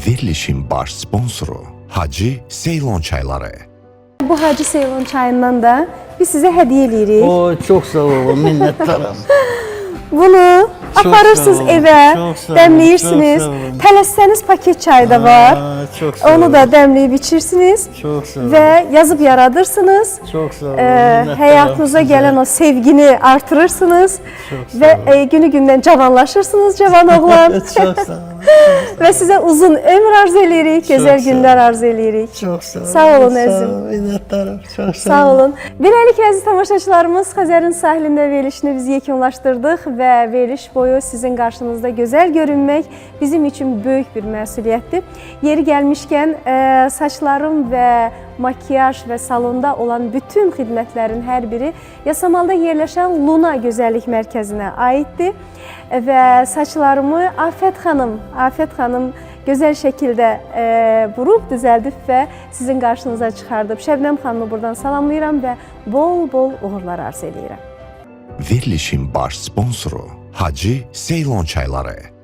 Verilişin baş sponsoru Hacı Seylon Çayları. Bu Hacı Seylon çayından da biz size hediye edirik. O çok sağ olun, minnettarım. Bunu Çok aparırsınız sağ olun, evə, çok sağ olun, dəmləyirsiniz. çok sağ olun. Tələssəniz paket çay da var. Çok sağ Onu olun. da dəmləyib içirsiniz Çok sağ olun. və yazıb yaradırsınız. Çok sağ olun. Həyatınıza gələn o sevgini artırırsınız Çok sağ və günü-gündən cavanlaşırsınız cavan oğlan. Çok sağ olun. Və sizə uzun ömür arzu edirik, gözəl sağ günlər arzu edirik. Çok sağ olun. Sağ olun əzizim. Minnettarım. Çok Sağ olun. Beləliklə əziz tamaşaçılarımız, Xəzərin sahilində verilişini biz yekunlaşdırdıq və veriliş boyu sizin qarşınızda gözəl görünmək bizim üçün böyük bir məsuliyyətdir. Yeri gəlmişkən saçlarım və makyaj və salonda olan bütün xidmətlərin hər biri Yasamalda yerləşən Luna Gözəllik Mərkəzinə aiddir və saçlarımı Afət xanım gözəl şəkildə vurub, düzəldib və sizin qarşınıza çıxardıb. Şəbnəm xanımı buradan salamlayıram və bol-bol uğurlar arzu edirəm. Verilişin baş sponsoru Hacı Seylon Çayları.